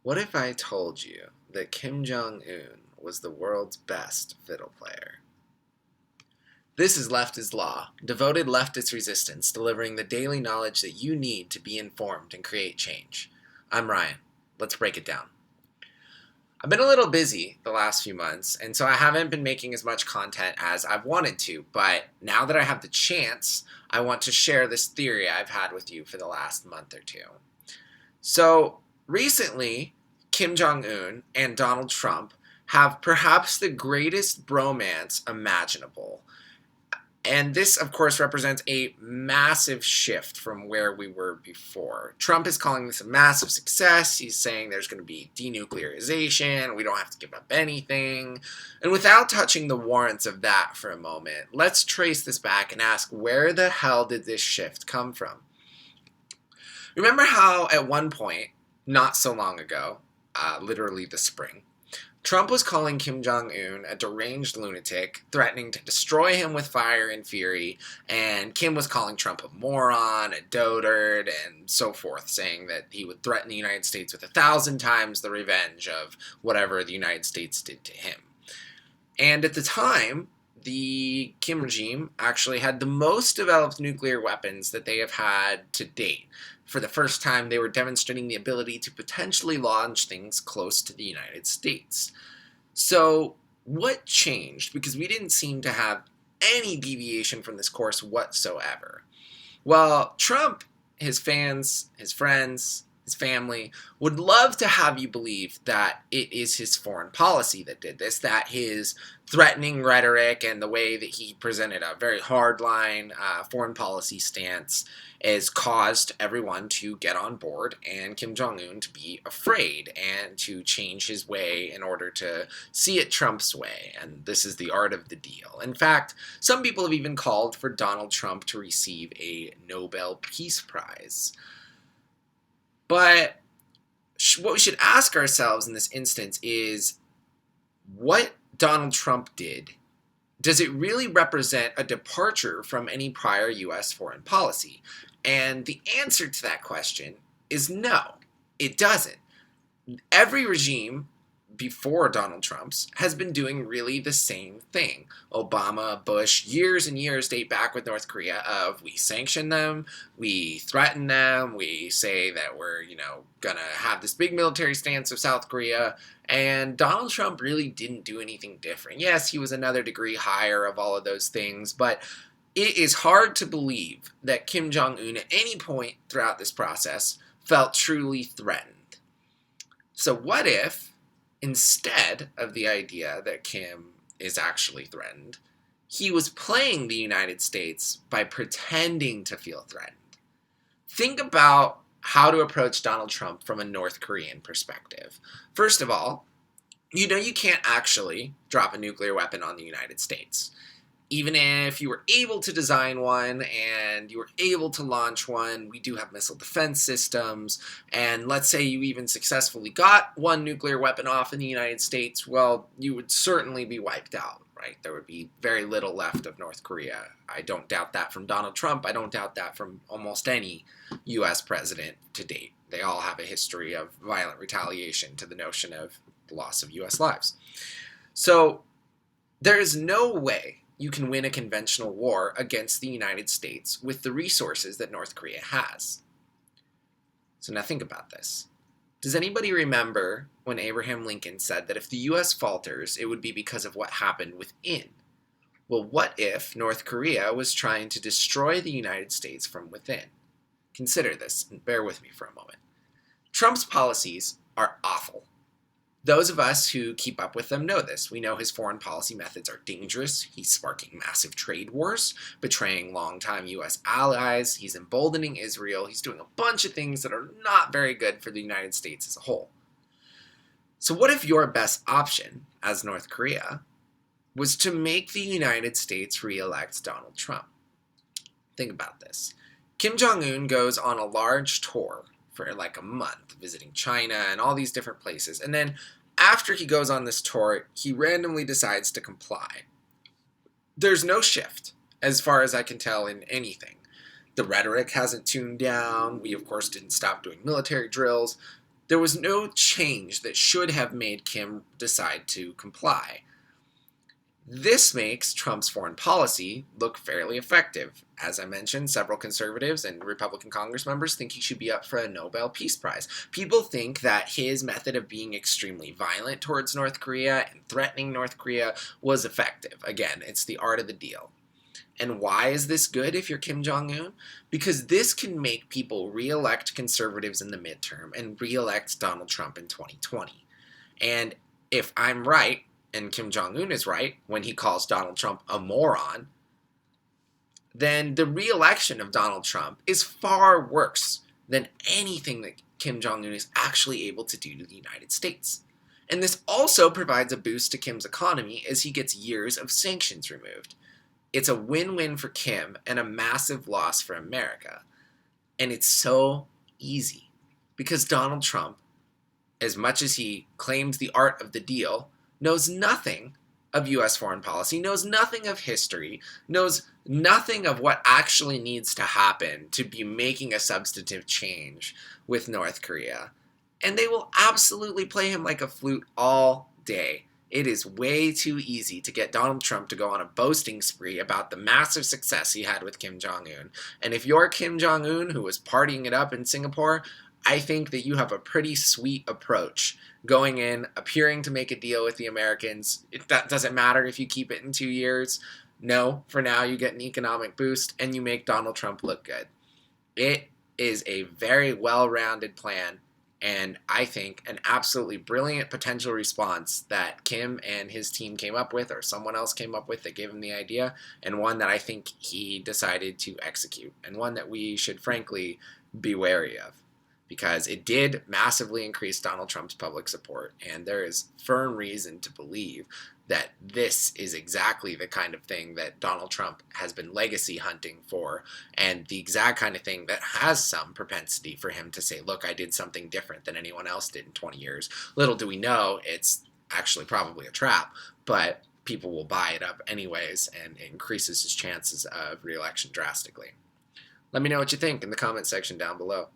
What if I told you that Kim Jong Un was the world's best fiddle player? This is Left is Law, devoted leftist resistance, delivering the daily knowledge that you need to be informed and create change. I'm Ryan. Let's break it down. I've been a little busy the last few months, and so I haven't been making as much content as I've wanted to, but now that I have the chance, I want to share this theory I've had with you for the last month or two. So, recently, Kim Jong Un and Donald Trump have perhaps the greatest bromance imaginable. And this, of course, represents a massive shift from where we were before. Trump is calling this a massive success. He's saying there's going to be denuclearization. We don't have to give up anything. And without touching the warrants of that for a moment, let's trace this back and ask, where the hell did this shift come from? Remember how at one point, not so long ago, literally the spring, Trump was calling Kim Jong Un a deranged lunatic, threatening to destroy him with fire and fury, and Kim was calling Trump a moron, a dotard, and so forth, saying that he would threaten the United States with 1,000 times the revenge of whatever the United States did to him. And at the time, the Kim regime actually had the most developed nuclear weapons that they have had to date. For the first time, they were demonstrating the ability to potentially launch things close to the United States. So, what changed? Because we didn't seem to have any deviation from this course whatsoever. Well, Trump, his fans, his friends, his family would love to have you believe that it is his foreign policy that did this, that his threatening rhetoric and the way that he presented a very hardline foreign policy stance has caused everyone to get on board and Kim Jong Un to be afraid and to change his way in order to see it Trump's way. And this is the art of the deal. In fact, some people have even called for Donald Trump to receive a Nobel Peace Prize. But what we should ask ourselves in this instance is, what Donald Trump did, does it really represent a departure from any prior U.S. foreign policy? And the answer to that question is no, it doesn't. Every regime before Donald Trump's has been doing really the same thing. Obama, Bush, years and years date back with North Korea of we sanction them, we threaten them, we say that we're, gonna have this big military stance of South Korea, and Donald Trump really didn't do anything different. Yes, he was another degree higher of all of those things, but it is hard to believe that Kim Jong Un at any point throughout this process felt truly threatened. So what if, instead of the idea that Kim is actually threatened, he was playing the United States by pretending to feel threatened? Think about how to approach Donald Trump from a North Korean perspective. First of all, you can't actually drop a nuclear weapon on the United States. Even if you were able to design one and you were able to launch one, we do have missile defense systems, and let's say you even successfully got one nuclear weapon off in the United States, well, you would certainly be wiped out, right? There would be very little left of North Korea. I don't doubt that from Donald Trump. I don't doubt that from almost any U.S. president to date. They all have a history of violent retaliation to the notion of the loss of U.S. lives. So there is no way you can win a conventional war against the United States with the resources that North Korea has. So now think about this. Does anybody remember when Abraham Lincoln said that if the U.S. falters, it would be because of what happened within? Well, what if North Korea was trying to destroy the United States from within? Consider this, and bear with me for a moment. Trump's policies are awful. Those of us who keep up with them know this. We know his foreign policy methods are dangerous. He's sparking massive trade wars, betraying longtime U.S. allies. He's emboldening Israel. He's doing a bunch of things that are not very good for the United States as a whole. So what if your best option, as North Korea, was to make the United States re-elect Donald Trump? Think about this. Kim Jong Un goes on a large tour for like a month, visiting China and all these different places. And then after he goes on this tour, he randomly decides to comply. There's no shift, as far as I can tell, in anything. The rhetoric hasn't tuned down. We, of course, didn't stop doing military drills. There was no change that should have made Kim decide to comply. This makes Trump's foreign policy look fairly effective. As I mentioned, several conservatives and Republican Congress members think he should be up for a Nobel Peace Prize. People think that his method of being extremely violent towards North Korea and threatening North Korea was effective. Again, it's the art of the deal. And why is this good if you're Kim Jong Un? Because this can make people re-elect conservatives in the midterm and re-elect Donald Trump in 2020. And if I'm right, and Kim Jong Un is right when he calls Donald Trump a moron, then the re-election of Donald Trump is far worse than anything that Kim Jong Un is actually able to do to the United States. And this also provides a boost to Kim's economy as he gets years of sanctions removed. It's a win-win for Kim and a massive loss for America. And it's so easy because Donald Trump, as much as he claims the art of the deal, knows nothing of U.S. foreign policy, knows nothing of history, knows nothing of what actually needs to happen to be making a substantive change with North Korea. And they will absolutely play him like a flute all day. It is way too easy to get Donald Trump to go on a boasting spree about the massive success he had with Kim Jong Un. And if you're Kim Jong Un, who was partying it up in Singapore, I think that you have a pretty sweet approach going in, appearing to make a deal with the Americans. That doesn't matter if you keep it in 2 years. No, for now you get an economic boost and you make Donald Trump look good. It is a very well-rounded plan, and I think an absolutely brilliant potential response that Kim and his team came up with, or someone else came up with that gave him the idea, and one that I think he decided to execute, and one that we should frankly be wary of, because it did massively increase Donald Trump's public support, and there is firm reason to believe that this is exactly the kind of thing that Donald Trump has been legacy hunting for, and the exact kind of thing that has some propensity for him to say, look, I did something different than anyone else did in 20 years. Little do we know, it's actually probably a trap, but people will buy it up anyways, and it increases his chances of re-election drastically. Let me know what you think in the comment section down below.